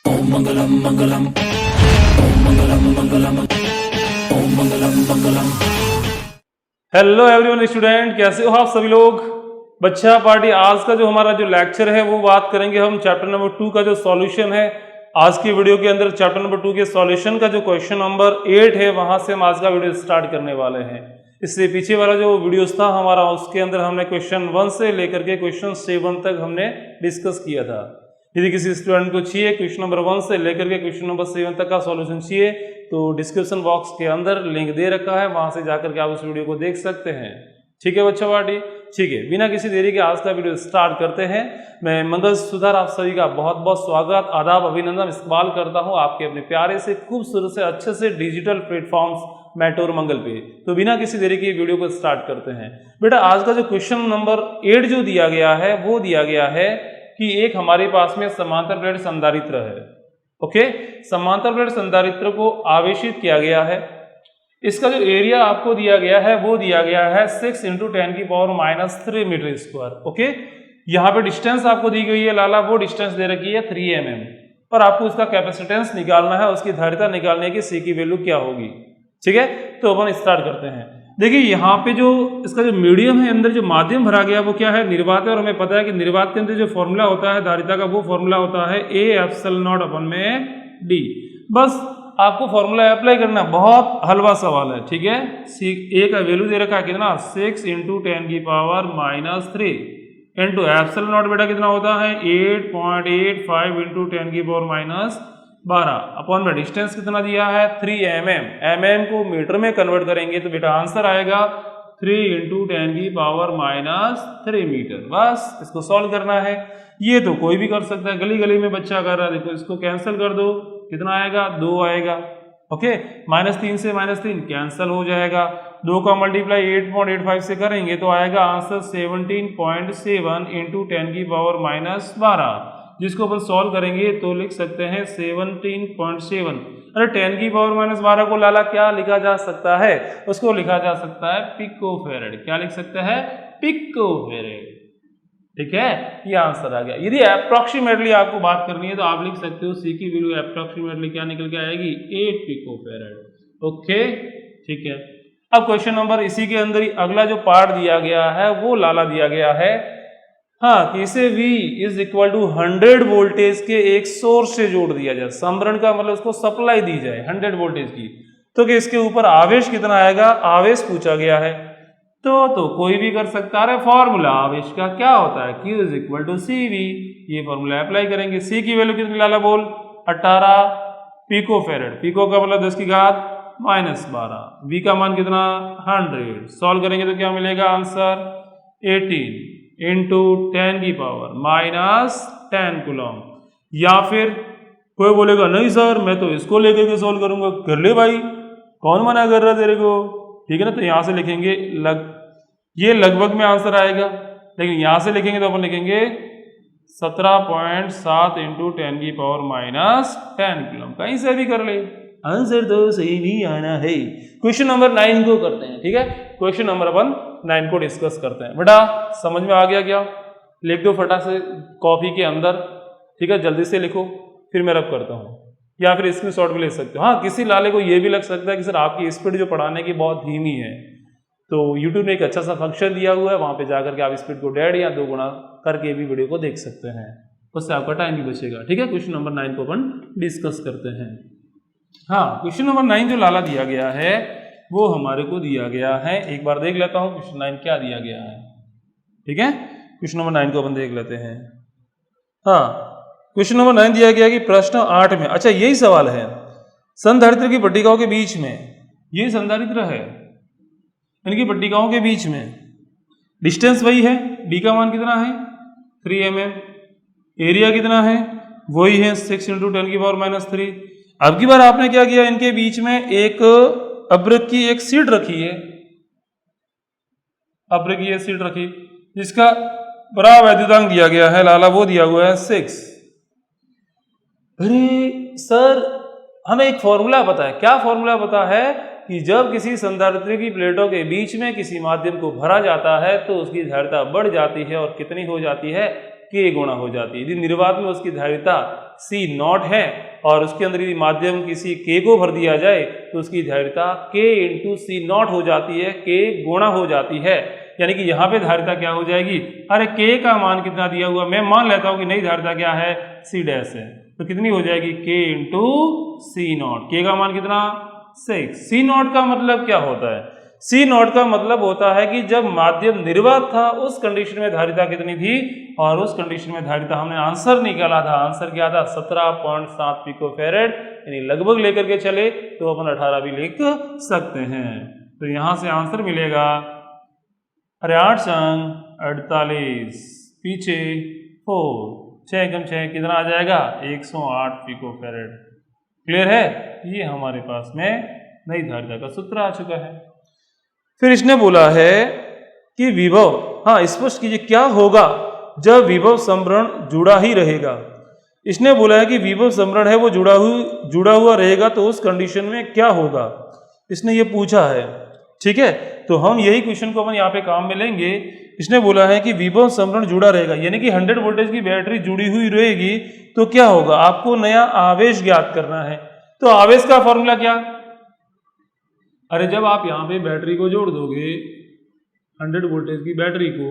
ओम मंगलम मंगलम, ओम मंगलम मंगलम, ओम मंगलम मंगलम। Hello everyone student, कैसे हो आप सभी लोग। बच्चा पार्टी आज का जो हमारा जो लेक्चर है वो बात करेंगे हम चैप्टर नंबर 2 का जो सॉल्यूशन है। आज की वीडियो के अंदर चैप्टर नंबर 2 के सॉल्यूशन का जो क्वेश्चन नंबर 8 है वहां से हम आज का वीडियो स्टार्ट करने वाले हैं। इससे पीछे वाला जो वीडियोस था हमारा, उसके अंदर हमने क्वेश्चन 1 से लेकर के क्वेश्चन 7 तक हमने डिस्कस किया था। यदि किसी स्टूडेंट को चाहिए क्वेश्चन नंबर 1 से लेकर के क्वेश्चन नंबर 7 तक का सॉल्यूशन चाहिए तो डिस्क्रिप्शन बॉक्स के अंदर लिंक दे रखा है, वहां से जाकर के आप उस वीडियो को देख सकते हैं। ठीक है बच्चा पार्टी, ठीक है। बिना किसी देरी के आज का वीडियो स्टार्ट करते हैं। मैं मंगल सुधार आप सभी का बहुत बहुत स्वागत, आदाब, अभिनंदन इस्तेमाल करता हूं आपके अपने प्यारे से खूबसूरत से अच्छे से डिजिटल प्लेटफॉर्म्स मेटोर मंगल पे। तो बिना किसी देरी के वीडियो को स्टार्ट करते हैं। बेटा आज का जो क्वेश्चन नंबर 8 जो दिया गया है वो दिया गया है कि एक हमारे पास में समांतर प्लेट संधारित्र है। ओके, समांतर प्लेट संधारित्र को आवेशित किया गया है। इसका जो एरिया आपको दिया गया है वो दिया गया है 6 × 10⁻³ मीटर स्क्वायर। ओके, यहाँ पे डिस्टेंस आपको दी गई है लाला, वो डिस्टेंस दे रखी है 3 mm और आपको इसका कैपेसिटेंस निकालना है, उसकी धारिता निकालने की सी की वैल्यू क्या होगी। ठीक है, तो अपन स्टार्ट करते हैं। देखिए यहाँ पे जो इसका जो मीडियम है, अंदर जो माध्यम भरा गया वो क्या है, निर्वात है। और हमें पता है कि निर्वात के अंदर जो फॉर्मूला होता है धारिता का, वो फॉर्मूला होता है A∈0/d। बस आपको फॉर्मूला अप्लाई करना, बहुत हलवा सवाल है। ठीक है, ए का वैल्यू दे रखा है कितना, 6 × 10⁻³ इंटू एप्सिलॉन बेटा कितना होता है 8.85 × 10⁻12 अपॉन में डिस्टेंस कितना दिया है 3 mm। mm को मीटर में कन्वर्ट करेंगे तो बेटा आंसर आएगा 3 × 10⁻³ मीटर। बस इसको सॉल्व करना है। ये तो कोई भी कर सकता है, गली गली में बच्चा कर रहा है। देखो इसको कैंसिल कर दो, कितना आएगा 2 आएगा। ओके, -3 से -3 कैंसिल हो जाएगा। 2 का मल्टीप्लाई 8.85 से करेंगे तो आएगा आंसर 17.7 × 10⁻12, जिसको अपन सॉल्व करेंगे तो लिख सकते हैं 17.7। अरे 10⁻12 को लाला क्या लिखा जा सकता है, उसको लिखा जा सकता है पिकोफैरेड। क्या लिख सकते हैं, पिकोफैरेड। ठीक है, ये आंसर आ गया। यदि अप्रोक्सीमेटली आपको बात करनी है तो आप लिख सकते हो सी की वैल्यू अप्रोक्सीमेटली क्या निकल के आएगी 8 पिकोफैरेड। ओके, ठीक है। अब क्वेश्चन नंबर इसी के अंदर ही अगला जो पार्ट दिया गया है वो लाला दिया गया है, हाँ, कि इसे V = 100 वोल्टेज के एक सोर्स से जोड़ दिया जाए। संभरण का मतलब उसको सप्लाई दी जाए 100 वोल्टेज की, तो कि इसके ऊपर आवेश कितना आएगा, आवेश पूछा गया है। तो कोई भी कर सकता है। फॉर्मूला आवेश का क्या होता है, Q = CV। ये फॉर्मूला अप्लाई करेंगे। C की वैल्यू कितनी लाला बोल, 18 पिकोफैरेड। पिको का मतलब 10⁻12। V का मान कितना 100। सॉल्व करेंगे तो क्या मिलेगा आंसर 18 × 10⁻10 कूलम। या फिर कोई बोलेगा नहीं सर मैं तो इसको लेकर के सॉल्व करूंगा, कर ले भाई, कौन मना कर रहा है तेरे को। ठीक है ना, तो यहां से लिखेंगे ये लगभग में आंसर आएगा, लेकिन यहां से लिखेंगे तो अपन लिखेंगे 17.7 × 10⁻10 कूलम। कहीं से भी कर ले, आंसर तो सही नहीं आना है। क्वेश्चन नंबर 9 को करते हैं। ठीक है, क्वेश्चन नंबर अपन 9 को डिस्कस करते हैं। बेटा समझ में आ गया क्या, लिख दो फटाक से कॉपी के अंदर। ठीक है, जल्दी से लिखो, फिर मैं रब करता हूँ, या फिर स्क्रीनशॉट भी ले सकते हो। हाँ, किसी लाले को ये भी लग सकता है कि सर आपकी स्पीड जो पढ़ाने की बहुत धीमी है, तो यूट्यूब ने एक अच्छा सा फंक्शन दिया हुआ है, वहाँ पे जाकर के आप स्पीड को 1.5 या 2 गुना करके भी वीडियो को देख सकते हैं, उससे आपका टाइम भी बचेगा। ठीक है, क्वेश्चन नंबर 9 को अपन डिस्कस करते हैं। हाँ, क्वेश्चन नंबर 9 जो लाला दिया गया है वो हमारे को दिया गया है, एक बार देख लेता हूँ क्वेश्चन 9 क्या दिया गया है। ठीक है, क्वेश्चन नंबर 9 को अपन देख लेते हैं। हाँ, क्वेश्चन नंबर 9 दिया गया कि प्रश्न 8 में, अच्छा यही सवाल है, संधारित्र की पट्टिकाओं के बीच में, ये संधारित्र है, इनकी पट्टिकाओं के बीच में डिस्टेंस वही है, d का मान कितना है 3 mm, एरिया कितना है वही है 6 × 10⁻³ अब की बार आपने क्या किया, इनके बीच में एक अब्रक की एक सीट रखी है, अब्रक की एक सीट रखी जिसका बड़ा वैद्युतांक दिया गया है लाला, वो दिया हुआ है 6। अरे सर हमें एक फॉर्मूला पता है, क्या फॉर्मूला पता है कि जब किसी संधारित्र की प्लेटों के बीच में किसी माध्यम को भरा जाता है तो उसकी धारिता बढ़ जाती है और कितनी हो जाती है K गुणा हो जाती है। यदि निर्वात में उसकी धारिता C नॉट है और उसके अंदर यदि माध्यम किसी K को भर दिया जाए तो उसकी धारिता K इंटू C नॉट हो जाती है, K गुणा हो जाती है। यानी कि यहाँ पे धारिता क्या हो जाएगी, अरे K का मान कितना दिया हुआ, मैं मान लेता हूँ कि नई धारिता क्या है, C डैश है, तो कितनी हो जाएगी K into C not. K का मान कितना 6। C नॉट का मतलब क्या होता है, C नॉट का मतलब होता है कि जब माध्यम निर्वात था उस कंडीशन में धारिता कितनी थी, और उस कंडीशन में धारिता हमने आंसर निकाला था, आंसर क्या था 17.7 पिको फेरेड, यानी लगभग लेकर के चले तो अपन 18 भी लिख सकते हैं। तो यहां से आंसर मिलेगा, अरे 8 संग 48 पीछे 4, 6 कम 6 कितना आ जाएगा 108 पिको फेरेड। क्लियर है, ये हमारे पास में नई धारिता का सूत्र आ चुका है। फिर इसने बोला है कि विभव, हाँ स्पष्ट कीजिए क्या होगा जब विभव समरण जुड़ा ही रहेगा। इसने बोला है कि विभव समरण है वो जुड़ा हुआ रहेगा तो उस कंडीशन में क्या होगा, इसने ये पूछा है। ठीक है, तो हम यही क्वेश्चन को अपन यहाँ पे काम में लेंगे। इसने बोला है कि विभव समरण जुड़ा रहेगा, यानी कि 100 वोल्टेज की बैटरी जुड़ी हुई रहेगी तो क्या होगा, आपको नया आवेश ज्ञात करना है। तो आवेश का फॉर्मूला क्या, अरे जब आप यहाँ पे बैटरी को जोड़ दोगे 100 वोल्टेज की बैटरी को,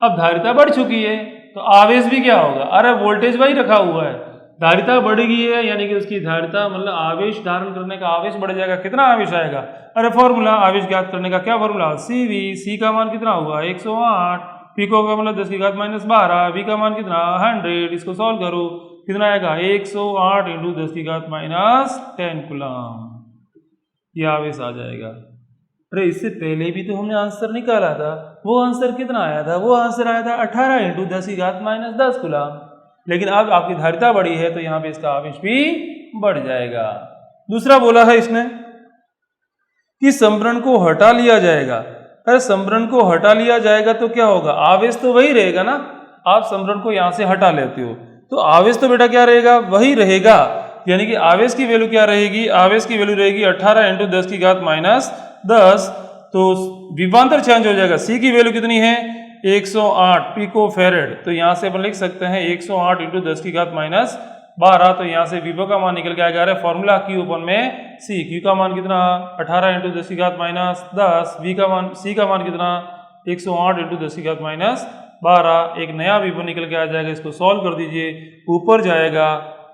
अब धारिता बढ़ चुकी है तो आवेश भी क्या होगा, अरे वोल्टेज वही रखा हुआ है, धारिता बढ़ गई है यानी कि उसकी धारिता मतलब आवेश धारण करने का आवेश बढ़ जाएगा। कितना आवेश आएगा, अरे फॉर्मूला आवेश ज्ञात करने का क्या फॉर्मूला, CV, C का मान कितना हुआ 108, पिको का मतलब 10 की घात -12, V का मान कितना 100, इसको सॉल्व करो कितना आएगा 108 इंटू 10 की घात -10 कूलम, ये आवेश आ जाएगा। अरे इससे पहले भी तो हमने आंसर निकाला था, वो आंसर कितना आया था, वो आंसर आया था 18 इंटू 10 की घात -10 कूलम, लेकिन अब आपकी धारिता बढ़ी है तो यहाँ पे इसका आवेश भी बढ़ जाएगा। दूसरा बोला है इसने कि समरण को हटा लिया जाएगा, अरे समरण को हटा लिया जाएगा तो क्या होगा, आवेश तो वही रहेगा ना, आप समरण को यहाँ से हटा लेते हो तो आवेश तो बेटा क्या रहेगा, वही रहेगा, यानी कि आवेश की वैल्यू क्या रहेगी, आवेश की वैल्यू रहेगी 18 इंटू 10 की घात -10, तो विभवांतर चेंज हो जाएगा। C की वैल्यू कितनी है 108 पिको फेरेड, तो यहाँ से अपन लिख सकते हैं 108 इंटू 10 की घात -12, तो यहाँ से विभव का मान निकल के आएगा, अरे फॉर्मूला Q अपन में C, Q का मान कितना 18 इंटू 10 की घात -10, V का मान C का मान कितना 108 इंटू 10 की घात -12, एक नया विभव निकल के आ जाएगा, इसको सॉल्व कर दीजिए, ऊपर जाएगा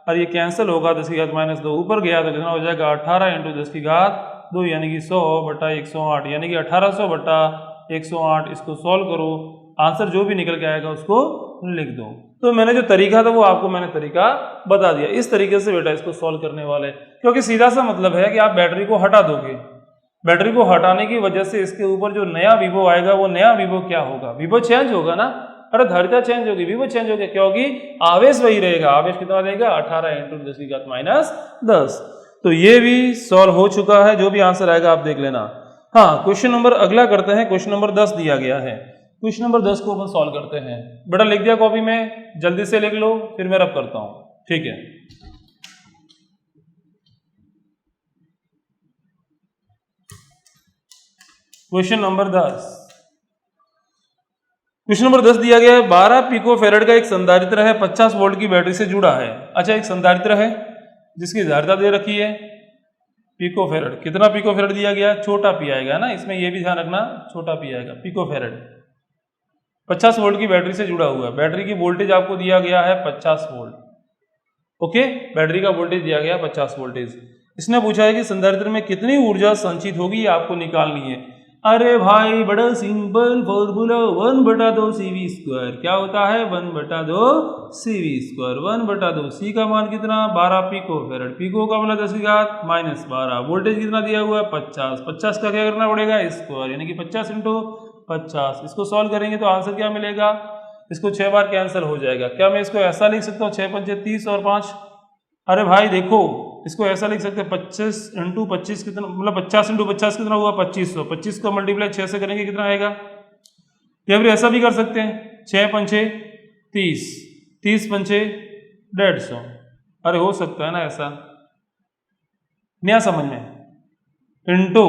और ये कैंसिल होगा, 10 की घात -2 ऊपर गया तो कितना हो जाएगा 18 इंटू 10 की घात 2 यानी कि 100 बटा 108 यानी कि 1800 बटा 108, इसको सॉल्व करो, आंसर जो भी निकल के आएगा उसको लिख दो। तो मैंने जो तरीका था वो आपको मैंने तरीका बता दिया, इस तरीके से बेटा इसको सॉल्व करने वाले, क्योंकि सीधा सा मतलब है कि आप बैटरी को हटा दोगे, बैटरी को हटाने की वजह से इसके ऊपर जो नया विभव आएगा वो नया विभव क्या होगा, विभव चेंज होगा ना, अरे धारिता चेंज होगी, विभव चेंज होगा, क्योंकि आवेश वही रहेगा, आवेश कितना रहेगा 18 इंटू 10 की घात -10। तो ये भी सॉल्व हो चुका है, जो भी आंसर आएगा आप देख लेना। हाँ, क्वेश्चन नंबर अगला करते हैं, क्वेश्चन नंबर 10 दिया गया है, क्वेश्चन नंबर 10 को अपन सॉल्व करते हैं। बेटा लिख दिया कॉपी में, जल्दी से लिख लो फिर मैं रब करता हूं, ठीक है। क्वेश्चन नंबर 10, क्वेश्चन नंबर 10 दिया गया है 12 पिको फेरेड का एक संधारित्र है, 50 वोल्ट की बैटरी से जुड़ा है। अच्छा, एक संधारित्र है जिसकी धारिता दे रखी है पिको फेरेड, कितना पिको फेरेड दिया गया, छोटा पी आएगा ना, इसमें यह भी ध्यान रखना छोटा पी आएगा, पिको फेरेड 50 वोल्ट की बैटरी से जुड़ा हुआ है। बैटरी की वोल्टेज आपको दिया गया है 50 वोल्ट, ओके, बैटरी का वोल्टेज दिया गया 50 वोल्टेज। इसने पूछा है कि संधारित्र में कितनी ऊर्जा संचित होगी, ये आपको निकालनी है। अरे भाई बड़ा सिंपल फॉर्मूला, 1/2 CV², क्या होता है 1/2 CV², 1/2 C का मान कितना 12 पिको फेरेड, पिको का मतलब 10 की घात -12, वोल्टेज कितना दिया हुआ है 50, 50 का क्या करना पड़ेगा स्क्वायर, यानी कि 50 इंटू 50, इसको सॉल्व करेंगे तो आंसर क्या मिलेगा, इसको 6 बार कैंसिल हो जाएगा। क्या मैं इसको ऐसा लिख सकता हूँ 6 पंचे 30 और 5, अरे भाई देखो इसको ऐसा लिख सकते हैं 25 इंटू 25 कितना, मतलब 50 इंटू 50 कितना हुआ 2500, 25 को मल्टीप्लाई 6 से करेंगे कितना आएगा, या फिर ऐसा भी कर सकते हैं 6 पंचे 30, 30 पंचे 150, अरे हो सकता है ना ऐसा, नया समझ में, इंटू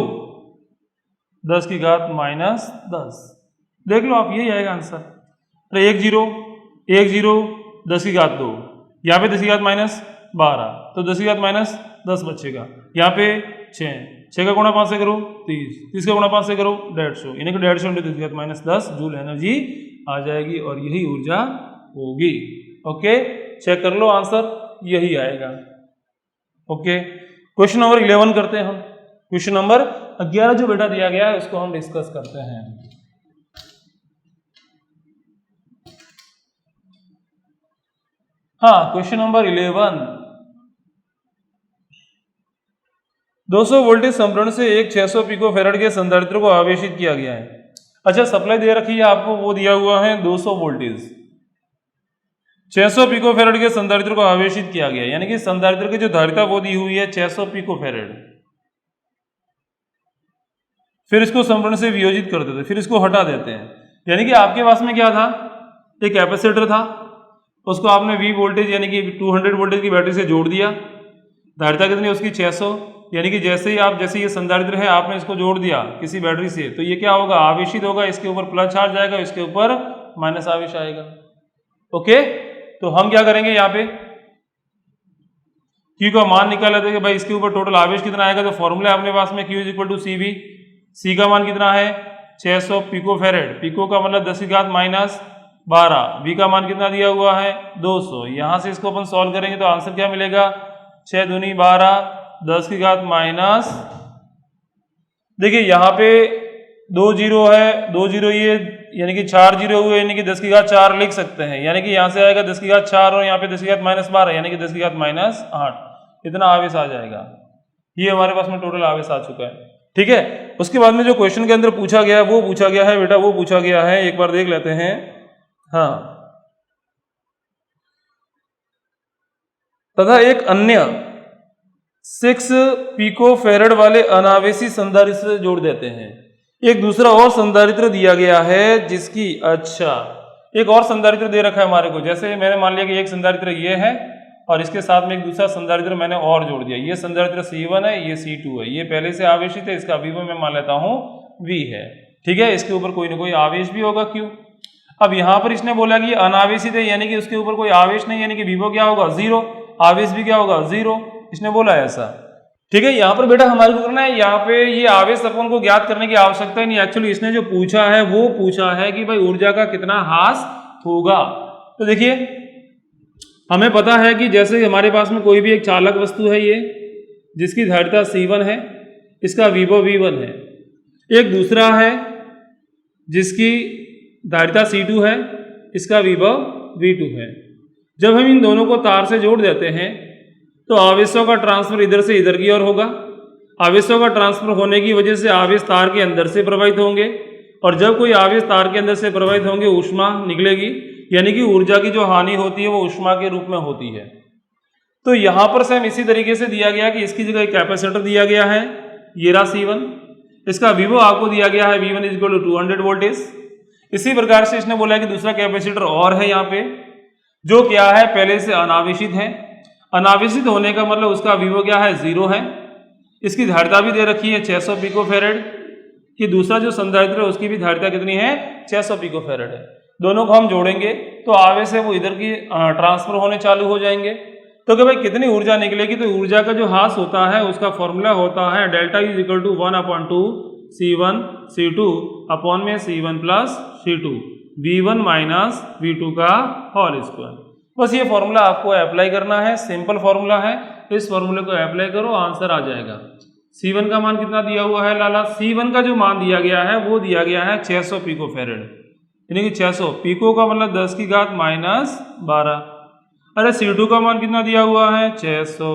10 की घात -10, देख लो आप, यही आएगा आंसर। अरे 1 0 1 0 10 की घात 2, यहाँ पे 10 की घात माइनस 12, तो 10 की घात माइनस 10 बचेगा। यहाँ पे 6 का गुणा 5 से करो 30 का गुणा 5 से करो 150, यानी कि 150 इंटू 10 की घात माइनस 10 जूल एनर्जी आ जाएगी और यही ऊर्जा होगी। ओके, चेक कर लो आंसर यही आएगा। ओके, क्वेश्चन नंबर 11 करते हैं हम। क्वेश्चन नंबर 11 जो बेटा दिया गया है उसको हम डिस्कस करते हैं। हाँ, क्वेश्चन नंबर 11, 200 वोल्टेज संभरण से एक 600 पिको फैराड के संधारित्र को आवेशित किया गया है। अच्छा, सप्लाई दे रखी है आपको, वो दिया हुआ है 200 वोल्टेज, 600 पिको फैराड के संधारित्र को आवेशित किया गया है, यानी कि संधारित्र की जो धारिता वो दी हुई है 600 पिको फैराड। फिर इसको संभरण से वियोजित कर देते, फिर इसको हटा देते हैं, यानी कि आपके पास में क्या था, एक कैपेसिटर था, उसको आपने V वोल्टेज यानी कि 200 वोल्टेज की बैटरी से जोड़ दिया, धारिता कितनी उसकी 600, यानी कि जैसे ये संधारित्र है आपने इसको जोड़ दिया किसी बैटरी से, तो ये क्या होगा, आवेशित होगा, इसके ऊपर प्लस चार्ज आएगा, इसके ऊपर माइनस आवेश आएगा। ओके, तो हम क्या करेंगे, यहाँ पे Q का मान निकाल लेते हैं कि भाई इसके ऊपर टोटल आवेश कितना आएगा, तो फॉर्मूला अपने पास में Q is equal to CV, C का मान कितना है 600 पिको फैराड, पिको का मतलब 10 की घात माइनस 12, V का मान कितना दिया हुआ है 200। यहां से इसको अपन सॉल्व करेंगे तो आंसर क्या मिलेगा, 6 दूनी 12, 10 की घात माइनस, देखिए यहाँ पे 2 0 है, 2 0 ये यानी कि 4 0 हुए, यानी कि 10 की घात 4 लिख सकते हैं, यानी कि यहाँ से आएगा 10 की घात 4 और यहाँ पे 10 की घात माइनस 12, यानी कि 10 की घात माइनस 8, इतना आवेश आ जाएगा। ये हमारे पास में टोटल आवेश आ चुका है। ठीक है, उसके बाद में जो क्वेश्चन के अंदर पूछा गया है वो पूछा गया है बेटा, वो पूछा गया है, एक बार देख लेते हैं। हाँ, तथा एक अन्य 6 पिको फैराड वाले अनावेशी संधारित्र से जोड़ देते हैं। एक दूसरा और संधारित्र दिया गया है जिसकी, अच्छा एक और संधारित्र दे रखा है हमारे को, जैसे मैंने मान लिया कि एक संधारित्र ये है और इसके साथ में एक दूसरा संधारित्र मैंने और जोड़ दिया, ये संधारित्र C1 है, ये C2 है, ये पहले से आवेशित है, इसका विभव मैं मान लेता हूं V है। ठीक है, इसके ऊपर कोई ना कोई आवेश भी होगा Q। अब यहाँ पर इसने बोला कि अनावेशित है, यानी कि उसके ऊपर कोई आवेश नहीं, यानी कि विभव क्या होगा 0, आवेश भी क्या होगा 0, इसने बोला है ऐसा। ठीक है, यहाँ पर बेटा हमारे को करना है, यहाँ पे ये आवेश अपन को ज्ञात करने की आवश्यकता ही नहीं, एक्चुअली इसने जो पूछा है वो पूछा है कि भाई ऊर्जा का कितना ह्रास होगा। तो देखिए हमें पता है कि जैसे हमारे पास में कोई भी एक चालक वस्तु है, ये जिसकी धारिता C1 है, इसका विभव V1 है, एक दूसरा है जिसकी धारिता C2 है, इसका विभव V2 है। जब हम इन दोनों को तार से जोड़ देते हैं तो आवेशों का ट्रांसफर इधर से इधर की ओर होगा, आवेशों का ट्रांसफर होने की वजह से आवेश तार के अंदर से प्रवाहित होंगे, और जब कोई आवेश तार के अंदर से प्रवाहित होंगे ऊष्मा निकलेगी, यानी कि ऊर्जा की जो हानि होती है वो ऊष्मा के रूप में होती है। तो यहां पर सेम इसी तरीके से दिया गया कि इसकी जगह एक कैपेसिटर दिया गया है, ये रहा C1, इसका विभव आपको दिया गया है V1 is equal to 200 voltage. इसी प्रकार से इसने बोला कि दूसरा कैपेसिटर और है यहाँ पे, जो क्या है पहले से अनावेशित है, अनावेशित होने का मतलब उसका विभव क्या है 0 है, इसकी धारिता भी दे रखी है 600 पिको फैराड, कि दूसरा जो संधारित्र है उसकी भी धारिता कितनी है 600 पिको फैराड है। दोनों को हम जोड़ेंगे तो आवेश है वो इधर की ट्रांसफर होने चालू हो जाएंगे। तो कि भाई कितनी ऊर्जा निकलेगी, तो ऊर्जा का जो ह्रास होता है उसका फॉर्मूला होता है delta is equal to 1/2 C1 C2 upon में C1 plus C2 V1 minus V2 का होल स्क्वायर। बस ये फॉर्मूला आपको अप्लाई करना है, सिंपल फॉर्मूला है, इस फॉर्मूले को अप्लाई करो आंसर आ जाएगा। C1 का मान कितना दिया हुआ है लाला, C1 का जो मान दिया गया है वो दिया गया है 600 पिको फैराड, यानी कि 600 पिको का मतलब 10 की घात माइनस 12। अरे C2 का मान कितना दिया हुआ है 600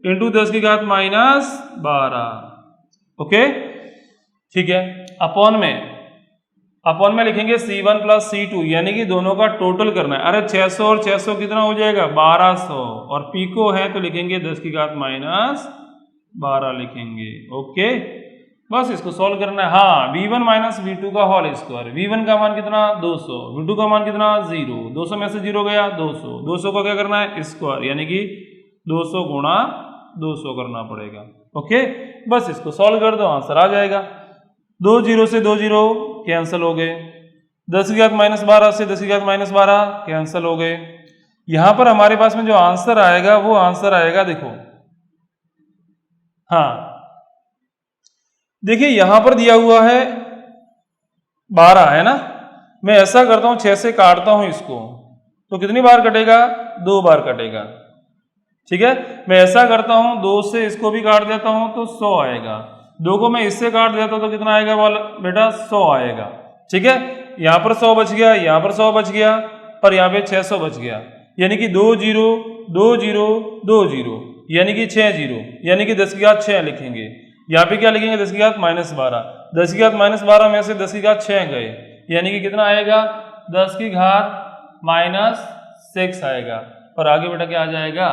इंटू 10 की घात माइनस 12। ओके ठीक है, अपॉन में लिखेंगे C1 प्लस C2, यानी कि दोनों का टोटल करना है। अरे 600 और 600 कितना हो जाएगा 1200, और पिको है तो लिखेंगे 10 की घात माइनस 12 लिखेंगे। ओके, बस इसको सॉल्व करना है। हाँ, V1 माइनस V2 का होल स्क्वायर, V1 का मान कितना 200, V2 का मान कितना 0, 200 में से 0 गया 200, 200 का क्या करना है स्क्वायर, यानी कि 200 गुणा 200 करना पड़ेगा। ओके, बस इसको सॉल्व कर दो आंसर आ जाएगा। 2 0 से 2 0 कैंसिल हो गए, 10 की घात -12 से 10 की घात -12 कैंसिल हो गए। यहां पर हमारे पास में जो आंसर आएगा वो आंसर आएगा, देखो, हाँ देखिए यहां पर दिया हुआ है 12 है ना। मैं ऐसा करता हूं 6 से काटता हूं इसको, तो कितनी बार कटेगा? 2 बार कटेगा। ठीक है, मैं ऐसा करता हूं 2 से इसको भी काट देता हूं तो 100 आएगा। 2 को मैं इससे काट देता हूं तो कितना आएगा बेटा? 100 आएगा। ठीक है, यहां पर 100 बच गया, यहां पर 100 बच गया, और यहां पे 600 बच गया। यानी कि 2 0 2 0 2 0, यानी कि 6 0, यानी कि 10 की घात 6 लिखेंगे। यहाँ पे क्या लिखेंगे? 10 की घात -12। 10 की घात -12 में से 10 की घात 6 गए, यानी कि कितना आएगा? 10 की घात -6 आएगा, और आगे बेटा क्या आ जाएगा?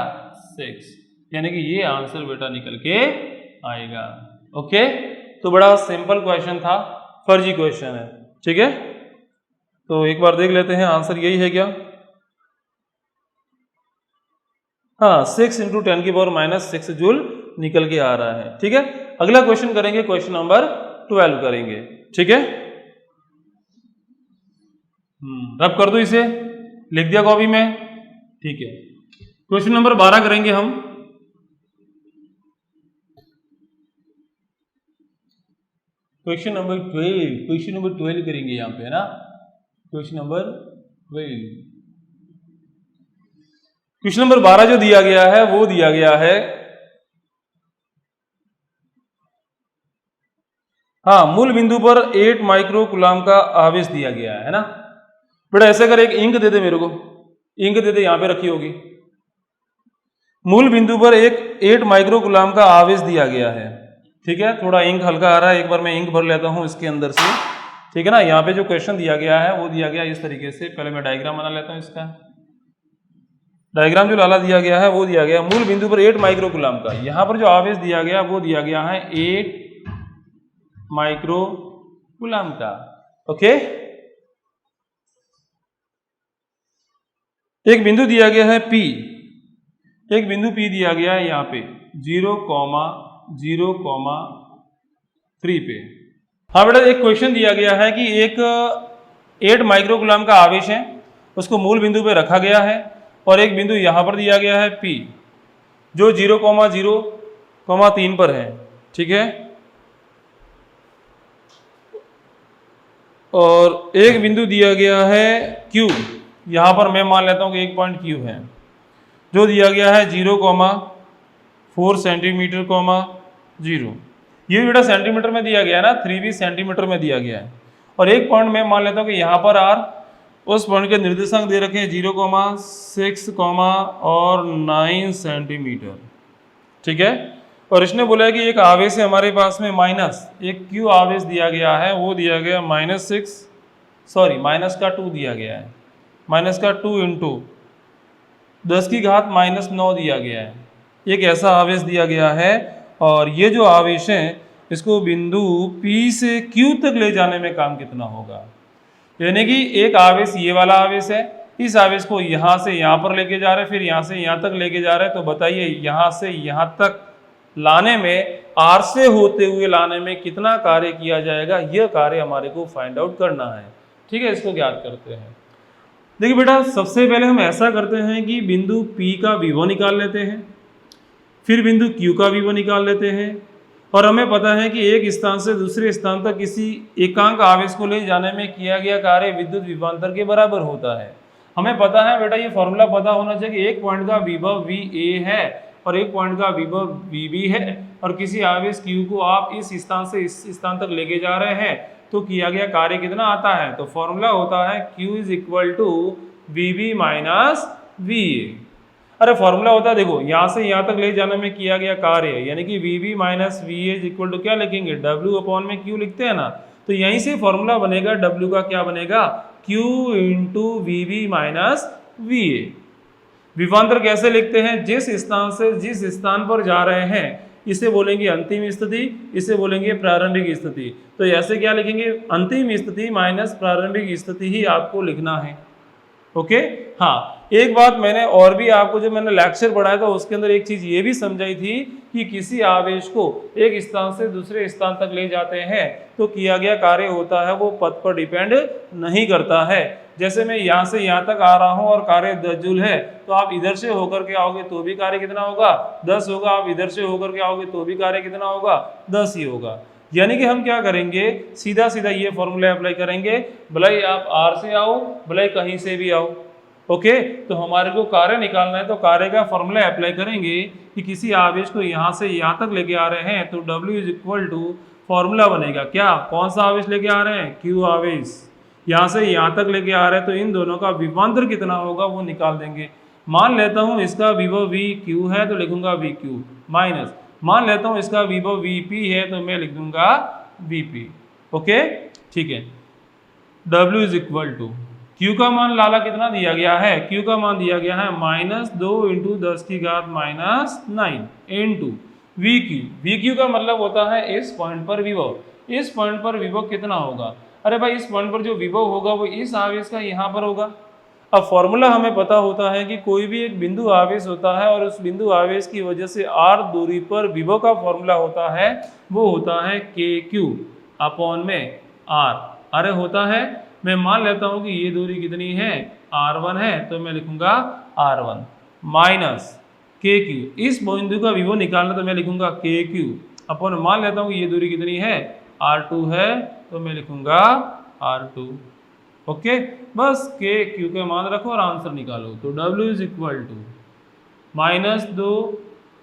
6, यानी कि ये आंसर बेटा निकल के आएगा। ओके, तो बड़ा सिंपल क्वेश्चन था, फर्जी क्वेश्चन है। ठीक है, तो एक बार देख लेते हैं आंसर यही है क्या? हाँ, 6 × 10⁻⁻6 जूल निकल के आ रहा है। ठीक है, अगला क्वेश्चन करेंगे, क्वेश्चन नंबर 12 करेंगे। ठीक है, रब कर दो इसे, लिख दिया कॉपी में। ठीक है, क्वेश्चन नंबर 12 करेंगे हम। क्वेश्चन नंबर 12 करेंगे यहाँ पे, है ना। क्वेश्चन नंबर 12, क्वेश्चन नंबर 12 जो दिया गया है वो दिया गया है, हाँ, मूल बिंदु पर 8 माइक्रो कूलम का आवेश दिया गया है ना। बेटा ऐसे कर, एक इंक दे दे मेरे को, इंक दे दे, यहां पे रखी होगी। मूल बिंदु पर एक 8 माइक्रो कूलम का आवेश दिया गया है। ठीक है, थोड़ा इंक हल्का आ रहा है, एक बार मैं इंक भर लेता हूं इसके अंदर से। ठीक है ना, यहाँ पे जो क्वेश्चन दिया गया है वो दिया गया इस तरीके से। पहले मैं डायग्राम बना लेता हूं इसका। डायग्राम जो लाला दिया गया है वो दिया गया मूल बिंदु पर 8 माइक्रो कूलम का, यहां पर जो आवेश दिया गया वो दिया गया है 8 माइक्रो कूलम का। ओके, एक बिंदु दिया गया है P, एक बिंदु P दिया गया है यहाँ पे 0,0,3 पे। हाँ बेटा, एक क्वेश्चन दिया गया है कि एक 8 माइक्रो कूलम का आवेश है, उसको मूल बिंदु पे रखा गया है, और एक बिंदु यहाँ पर दिया गया है P जो 0,0,3 पर है। ठीक है, और एक बिंदु दिया गया है Q, यहाँ पर मैं मान लेता हूँ कि एक पॉइंट Q है, जो दिया गया है 0,4 सेंटीमीटर, 0। ये बेटा सेंटीमीटर में दिया गया है ना, 3 भी सेंटीमीटर में दिया गया है। और एक पॉइंट मैं मान लेता हूँ कि यहाँ पर R, उस पॉइंट के निर्देशांक दे रखे हैं 0,6, और 9 सेंटीमीटर। ठीक है, और इसने बोला है कि एक आवेश है हमारे पास में माइनस, एक Q आवेश दिया गया है, वो दिया गया -2 दिया गया है, -2 × 10 की घात -9 दिया गया है। एक ऐसा आवेश दिया गया है, और ये जो आवेश है इसको बिंदु P से Q तक ले जाने में काम कितना होगा? यानी कि एक आवेश ये वाला आवेश है, इस आवेश को यहाँ से यहाँ पर लेके जा रहे हैं, फिर यहाँ से यहाँ तक लेके जा रहे हैं, तो बताइए यहाँ से यहाँ तक लाने में, R से होते हुए लाने में कितना कार्य किया जाएगा? यह कार्य हमारे को फाइंड आउट करना है। ठीक है, इसको ज्ञात करते हैं। देखिए बेटा, सबसे पहले हम ऐसा करते हैं कि बिंदु P का विभव निकाल लेते हैं, फिर बिंदु Q का विभव निकाल लेते हैं, और हमें पता है कि एक स्थान से दूसरे स्थान तक किसी एकांक आवेश को ले जाने में किया गया कार्य विद्युत विभवांतर के बराबर होता है। हमें पता है बेटा, ये फॉर्मूला पता होना चाहिए कि एक पॉइंट का विभव VA है और एक पॉइंट का विभव VB है, और किसी आवेश Q को आप इस स्थान से इस स्थान तक लेके जा रहे हैं, तो किया गया कार्य कितना आता है? तो फॉर्मूला होता है Q = VB - VA। अरे फॉर्मूला होता है, देखो यहाँ से यहाँ तक ले जाने में किया गया कार्य, यानी कि VB - VA = क्या लिखेंगे? W में Q लिखते हैं ना, तो यहीं से फॉर्मूला बनेगा W का क्या बनेगा? Q × VB - VA। विभवांतर कैसे लिखते हैं? जिस स्थान से जिस स्थान पर जा रहे हैं इसे बोलेंगे अंतिम स्थिति, इसे बोलेंगे प्रारंभिक स्थिति। तो ऐसे क्या लिखेंगे? अंतिम स्थिति माइनस प्रारंभिक स्थिति ही आपको लिखना है। ओके, हाँ, एक बात मैंने और भी आपको जब मैंने लेक्चर पढ़ाया था उसके अंदर एक चीज ये भी समझाई थी कि किसी आवेश को एक स्थान से दूसरे स्थान तक ले जाते हैं तो किया गया कार्य होता है वो पथ पर डिपेंड नहीं करता है। जैसे मैं यहाँ से यहाँ तक आ रहा हूँ और कार्य 10 जूल है, तो आप इधर से होकर के आओगे तो भी कार्य कितना होगा 10 होगा, आप इधर से होकर के आओगे तो भी कार्य कितना होगा 10 ही होगा। यानी कि हम क्या करेंगे, सीधा सीधा ये फॉर्मूला अप्लाई करेंगे, भले आप आर से आओ भले कहीं से भी आओ। ओके, तो हमारे को कार्य निकालना है तो कार्य का फॉर्मूला अप्लाई करेंगे कि किसी आवेश को यहाँ से यहाँ तक लेके आ रहे हैं तो W is equal to formula बनेगा क्या, कौन सा आवेश लेके आ रहे हैं Q आवेश, यहाँ से यहाँ तक लेके आ रहे हैं तो इन दोनों का विभवांतर कितना होगा वो निकाल देंगे। मान लेता हूँ इसका विभव VQ है तो लिखूंगा VQ माइनस, मान लेता हूँ इसका विभव VP है तो मैं लिख दूंगा VP। ओके ठीक है, W is equal to Q का मान लाला कितना दिया गया है, Q का मान दिया गया है -2 × 10⁻⁹ इंटू VQ का मतलब होता है इस पॉइंट पर विभव, इस पॉइंट पर विभव कितना होगा, अरे भाई इस पॉइंट पर जो विभव होगा वो इस आवेश का यहाँ पर होगा। अब फॉर्मूला हमें पता होता है कि कोई भी एक बिंदु आवेश होता है और उस बिंदु आवेश की वजह से r दूरी पर विभव का फॉर्मूला होता है वो होता है KQ अपॉन में R। अरे होता है, मैं मान लेता हूं कि ये दूरी कितनी है R1 है तो मैं लिखूंगा R1 माइनस KQ, इस बिंदु का विभव निकालना तो मैं लिखूंगा KQ अपॉन, मान लेता हूं कि ये दूरी कितनी है R2 है तो मैं लिखूंगा R2। ओके, बस KQ के मान रखो और आंसर निकालो। तो W इज इक्वल टू -2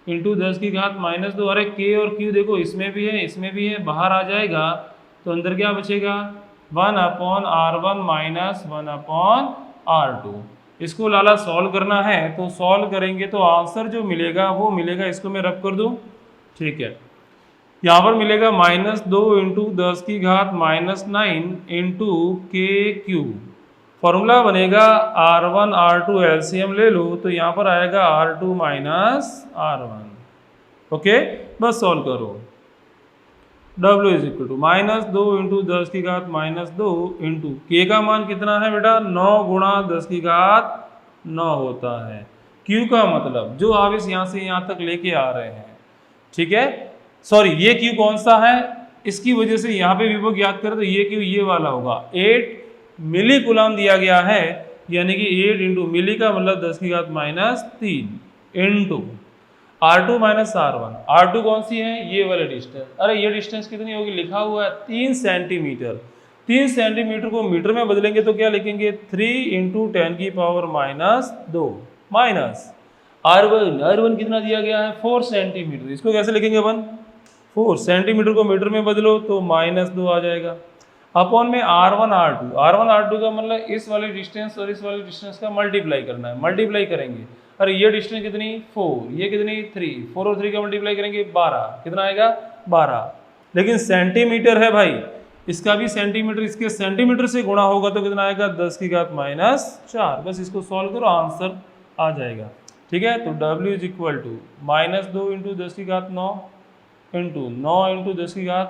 × 10⁻⁻²। अरे K और Q देखो इसमें भी है इसमें भी है, बाहर आ जाएगा तो अंदर क्या बचेगा 1/R1 माइनस 1/R2। इसको लाला सॉल्व करना है तो सॉल्व करेंगे तो आंसर जो मिलेगा वो मिलेगा, इसको मैं रब कर दूं, ठीक है, यहाँ पर मिलेगा -2 × 10⁻⁻9 इंटू KQ। फॉर्मूला बनेगा R1 R2 एलसीएम ले लो तो यहाँ पर आएगा R2 माइनस R1। ओके, बस सॉल्व करो। W is equal to -2 × 10⁻⁻² into K का मान कितना है बेटा 9 × 10⁻9 होता है। Q का मतलब जो आवेश यहाँ से यहाँ तक लेके आ रहे हैं, ठीक है, सॉरी ये Q कौन सा है, इसकी वजह से यहाँ पे विभव ज्ञात करें तो ये Q ये वाला होगा 8 मिली कूलम दिया गया है, यानी कि 8 इंटू मिली का मतलब 10⁻³ into R2 minus R1। R2 कौन सी है, ये वाला डिस्टेंस, अरे ये डिस्टेंस कितनी होगी, लिखा हुआ है 3 सेंटीमीटर। 3 सेंटीमीटर को मीटर में बदलेंगे तो क्या लिखेंगे 3 × 10⁻⁻² माइनस R1 कितना दिया गया है 4 सेंटीमीटर। इसको कैसे लिखेंगे अपन, 4 सेंटीमीटर को मीटर में बदलो तो -2 आ जाएगा अपॉन में R1 R2 का मतलब इस वाले डिस्टेंस और इस वाले डिस्टेंस का मल्टीप्लाई करना है, मल्टीप्लाई करेंगे, अरे ये डिस्टेंस कितनी 4, ये कितनी 3, 4 और 3 का मल्टीप्लाई करेंगे 12, कितना आएगा 12। लेकिन सेंटीमीटर है भाई, इसका भी सेंटीमीटर इसके सेंटीमीटर से गुणा होगा तो कितना आएगा 10⁻⁻⁴। बस इसको सॉल्व करो आंसर आ जाएगा, ठीक है। तो W is equal to -2 × 10⁹ into 9 × 10⁻,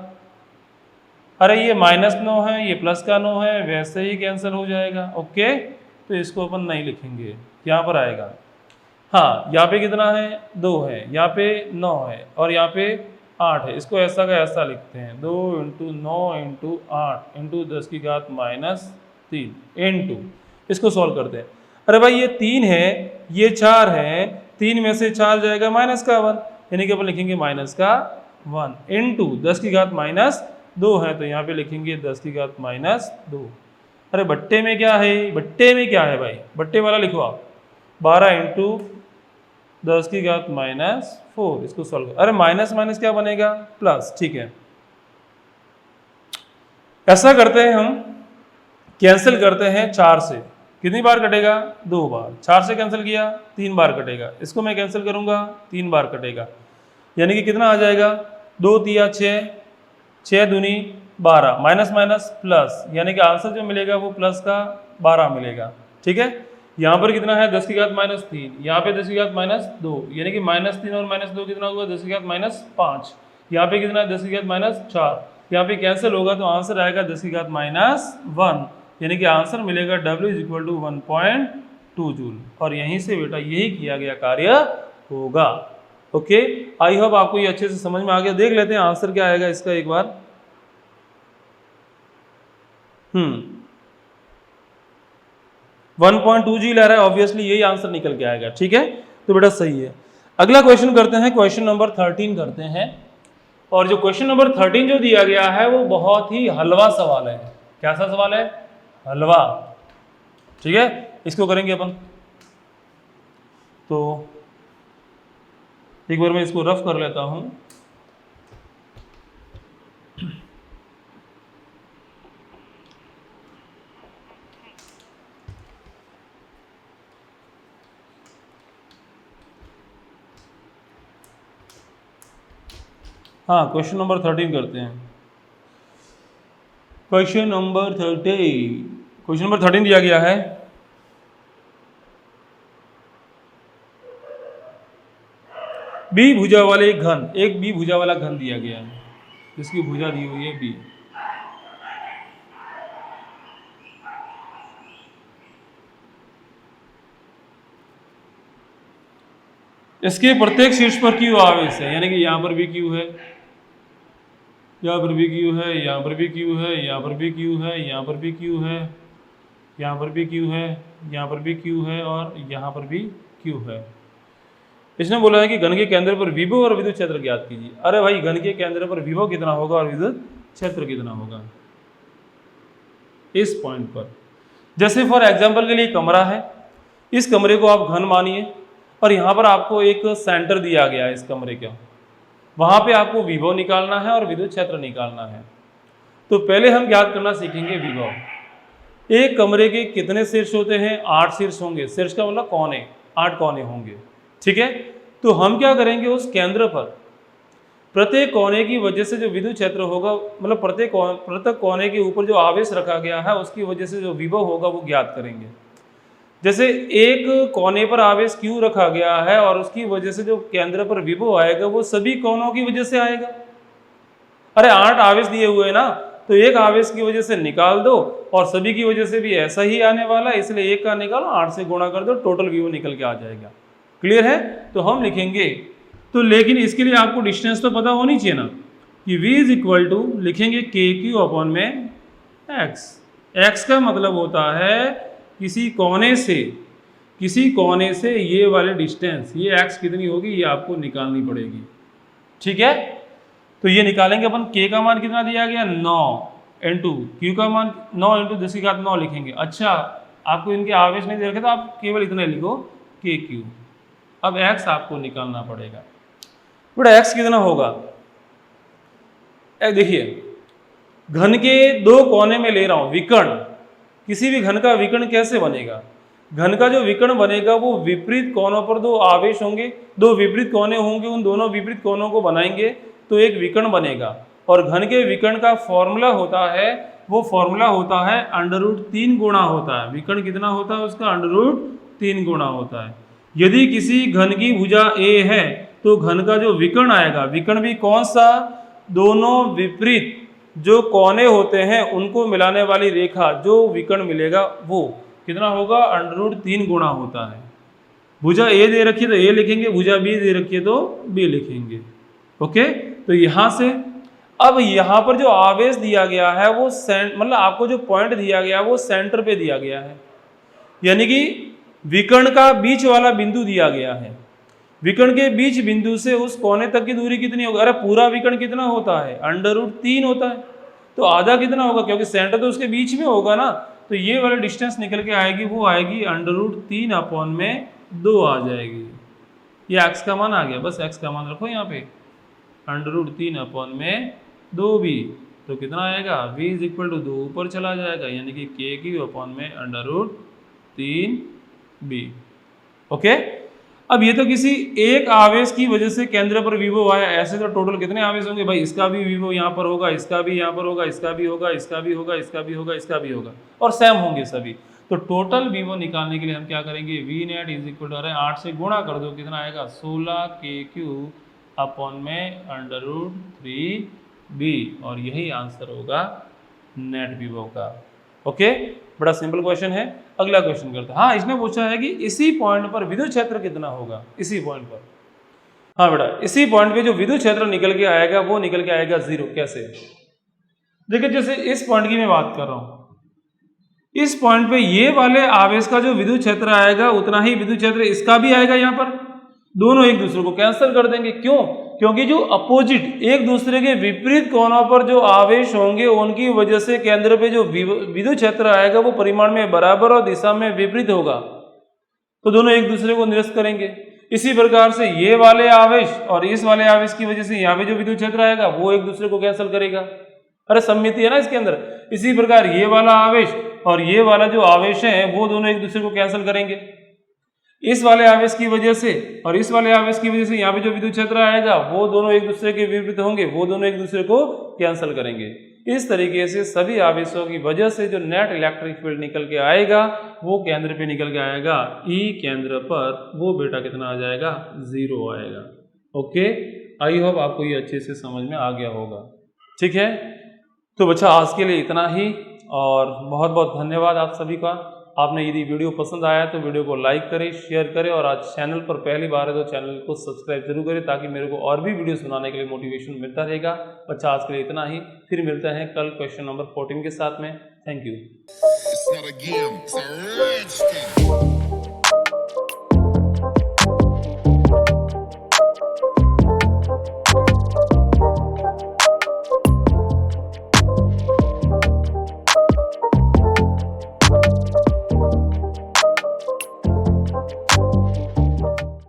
अरे ये -9 है ये प्लस का 9 है, वैसे ही कैंसिल हो जाएगा। ओके, तो इसको अपन नहीं लिखेंगे, यहाँ पर आएगा, हाँ यहाँ पे कितना है 2 है, यहाँ पे 9 है और यहाँ पे 8 है, इसको ऐसा का ऐसा लिखते हैं 2 × 9 × 8 × 10⁻³ इंटू, इसको सॉल्व करते हैं। अरे भाई ये 3 है ये 4 है, 3 में से 4 जाएगा -1, यानी कि अपन लिखेंगे -1 इंटू 10⁻⁻2 है तो यहाँ पे लिखेंगे 10⁻⁻2। अरे बट्टे में क्या है, बट्टे में क्या है भाई, बट्टे वाला लिखो आप 12 × 10⁻⁴। इसको सॉल्व, अरे माइनस माइनस क्या बनेगा प्लस, ठीक है। ऐसा करते हैं हम, कैंसिल करते हैं 4 से, कितनी बार कटेगा 2 बार, 4 से कैंसिल किया 3 बार कटेगा, इसको मैं कैंसिल करूंगा 3 बार कटेगा, यानी कि कितना आ जाएगा 2 × 3 = 6, 6 दूनी 12, माइनस माइनस प्लस, यानी कि आंसर जो मिलेगा वो प्लस का 12 मिलेगा, ठीक है। यहाँ पर कितना है 10⁻⁻3, यहाँ पे 10⁻⁻2, यानी कि -3 और -2 कितना हुआ 10⁻⁻5, यहाँ पे कितना है 10⁻⁻4, यहाँ पे कैंसिल होगा तो आंसर आएगा 10⁻⁻1, यानी कि आंसर मिलेगा W is equal to 1.2। 2 joule, और यहीं से बेटा यही किया गया कार्य होगा। ओके, आई होप आपको ये अच्छे से समझ में आ गया। देख लेते हैं आंसर क्या आएगा इसका एक बार। 1.2 जी ले रहा है, ऑब्वियसली यही आंसर निकल के आएगा। ठीक है, तो बेटा सही है। अगला क्वेश्चन करते हैं, क्वेश्चन नंबर 13 करते हैं। और जो क्वेश्चन नंबर 13 जो दिया गया है वो बहुत ही हलवा सवाल है। कैसा सवाल है? हलवा। ठीक है, इसको करेंगे अपन। तो एक बार मैं इसको रफ कर लेता हूं। हाँ, क्वेश्चन नंबर 13 करते हैं। क्वेश्चन नंबर 13 दिया गया है। बी भुजा वाले घन, एक बी भुजा वाला घन दिया गया है, इसकी भुजा दी हुई है बी। इसके प्रत्येक शीर्ष पर क्यू आवेश है, यानी कि यहां पर भी क्यू है, यहाँ पर भी क्यू है, यहाँ पर भी क्यू है, यहाँ पर भी क्यू है, यहाँ पर भी क्यू है, यहाँ पर भी क्यू है, यहाँ पर भी क्यू है, और यहाँ पर भी क्यू है। इसने बोला है कि घन के केंद्र पर विभव और विद्युत क्षेत्र ज्ञात कीजिए। अरे भाई, घन के केंद्र पर विभव कितना होगा और विद्युत क्षेत्र कितना होगा इस पॉइंट पर। जैसे फॉर एग्जाम्पल के लिए कमरा है, इस कमरे को आप घन मानिए, और यहाँ पर आपको एक सेंटर दिया गया है इस कमरे का, वहाँ पे आपको विभव निकालना है और विद्युत क्षेत्र निकालना है। तो पहले हम ज्ञात करना सीखेंगे विभव। एक कमरे के कितने शीर्ष होते हैं? 8 शीर्ष होंगे। शीर्ष का मतलब कोने, 8 कोने होंगे। ठीक है, तो हम क्या करेंगे, उस केंद्र पर प्रत्येक कोने की वजह से जो विद्युत क्षेत्र होगा, मतलब प्रत्येक कोने के ऊपर जो आवेश रखा गया है उसकी वजह से जो विभव होगा वो ज्ञात करेंगे। जैसे एक कोने पर आवेश Q रखा गया है और उसकी वजह से जो केंद्र पर विभव आएगा वो सभी कोनों की वजह से आएगा। अरे 8 आवेश दिए हुए हैं ना, तो एक आवेश की वजह से निकाल दो और सभी की वजह से भी ऐसा ही आने वाला है, इसलिए एक का निकालो, 8 से गुणा कर दो, टोटल विभव निकल के आ जाएगा। क्लियर है? तो हम लिखेंगे, तो लेकिन इसके लिए आपको डिस्टेंस तो पता होनी चाहिए ना, कि V इज इक्वल टू लिखेंगे KQ अपॉन में X। X का मतलब होता है किसी कोने से ये वाले डिस्टेंस, ये x कितनी होगी ये आपको निकालनी पड़ेगी। ठीक है, तो ये निकालेंगे अपन। k का मान कितना दिया गया? 9 इंटू q का मान 9 इंटू 10 की घात 9 लिखेंगे। अच्छा, आपको इनके आवेश नहीं दे रखे तो आप केवल इतना लिखो kq। अब x आपको निकालना पड़ेगा। बेटा x कितना होगा? देखिए, घन के 2 कोने में ले रहा हूं विकर्ण। किसी भी घन का विकर्ण कैसे बनेगा? घन का जो विकर्ण बनेगा वो विपरीत कोनों पर 2 आवेश होंगे, 2 विपरीत कोने होंगे, उन दोनों विपरीत कोनों को बनाएंगे तो एक विकर्ण बनेगा। और घन के विकर्ण का फॉर्मूला होता है, वो फॉर्मूला होता है √3 गुणा होता है। विकर्ण कितना होता है उसका? √3 गुणा होता है। यदि किसी घन की भुजा A है तो घन का जो विकर्ण आएगा, विकर्ण भी कौन सा? दोनों विपरीत जो कोने होते हैं उनको मिलाने वाली रेखा, जो विकर्ण मिलेगा वो कितना होगा? √3 गुणा होता है। भुजा A दे रखी है तो A लिखेंगे, भुजा B दे रखी है तो B लिखेंगे। ओके, तो यहाँ से अब यहाँ पर जो आवेश दिया गया है वो मतलब आपको जो पॉइंट दिया गया है वो सेंटर पे दिया गया है, यानी कि विकर्ण का बीच वाला बिंदु दिया गया है। विकर्ण के बीच बिंदु से उस कोने तक की दूरी कितनी होगी? अरे पूरा विकर्ण कितना होता है? √3 होता है, तो आधा कितना होगा? क्योंकि सेंटर तो उसके बीच में होगा ना, तो ये वाली डिस्टेंस निकल के आएगी, वो आएगी √3 अपॉन में 2 आ जाएगी। ये x का मान आ गया, बस x का मान रखो यहाँ पे, √3 अपॉन में 2 भी, तो कितना आएगा? v इज इक्वल टू 2 ऊपर चला जाएगा, यानी कि KQ अपॉन में √3b। ओके, अब ये तो किसी एक आवेश की वजह से केंद्र पर विभव आया। ऐसे तो टोटल कितने आवेश होंगे भाई? इसका भी विभव यहाँ पर होगा, इसका भी यहाँ पर होगा, इसका भी होगा, इसका भी होगा, इसका भी होगा, इसका भी होगा, और सेम होंगे सभी। तो टोटल विभव निकालने के लिए हम क्या करेंगे? V net is equal to 8 से गुणा कर दो, कितना आएगा? 16 KQ अपॉन में √3b, और यही आंसर होगा नेट विभव का। ओके, बड़ा सिंपल क्वेश्चन है। अगला क्वेश्चन करते हैं। हाँ, इसने पूछा है कि इसी पॉइंट पर विद्युत क्षेत्र कितना होगा, इसी पॉइंट पर। हाँ बेटा, इसी पॉइंट पे जो विद्युत क्षेत्र निकल के आएगा वो निकल के आएगा 0। कैसे? देखिए, जैसे इस पॉइंट की मैं बात कर रहा हूं, इस पॉइंट पे ये वाले आवेश का जो विद्युत क्षेत्र आएगा उतना ही विद्युत क्षेत्र इसका भी आएगा। यहाँ पर दोनों एक दूसरे को कैंसिल कर देंगे। क्यों? क्योंकि जो अपोजिट, एक दूसरे के विपरीत कोनों पर जो आवेश होंगे उनकी वजह से केंद्र पे जो विद्युत क्षेत्र आएगा वो परिमाण में बराबर और दिशा में विपरीत होगा, तो दोनों एक दूसरे को निरस्त करेंगे। इसी प्रकार से ये वाले आवेश और इस वाले आवेश की वजह से यहाँ पे जो विद्युत क्षेत्र आएगा वो एक दूसरे को कैंसिल करेगा। अरे सममिति है ना इसके अंदर। इसी प्रकार ये वाला आवेश और ये वाला जो आवेश है वो दोनों एक दूसरे को कैंसिल करेंगे। इस वाले आवेश की वजह से और इस वाले आवेश की वजह से यहाँ पे जो विद्युत क्षेत्र आएगा वो दोनों एक दूसरे के विपरीत होंगे, वो दोनों एक दूसरे को कैंसिल करेंगे। इस तरीके से सभी आवेशों की वजह से जो नेट इलेक्ट्रिक फील्ड निकल के आएगा वो केंद्र पे निकल के आएगा, ई केंद्र पर वो बेटा कितना आ जाएगा, 0 आएगा। ओके, आई होप आपको ये अच्छे से समझ में आ गया होगा। ठीक है, तो बच्चा आज के लिए इतना ही, और बहुत बहुत धन्यवाद आप सभी का। आपने यदि वीडियो पसंद आया तो वीडियो को लाइक करें, शेयर करें, और आज चैनल पर पहली बार है तो चैनल को सब्सक्राइब जरूर करें ताकि मेरे को और भी वीडियोस बनाने के लिए मोटिवेशन मिलता रहेगा। बच्चा आज के लिए इतना ही, फिर मिलते हैं कल क्वेश्चन नंबर 14 के साथ में। Thank you.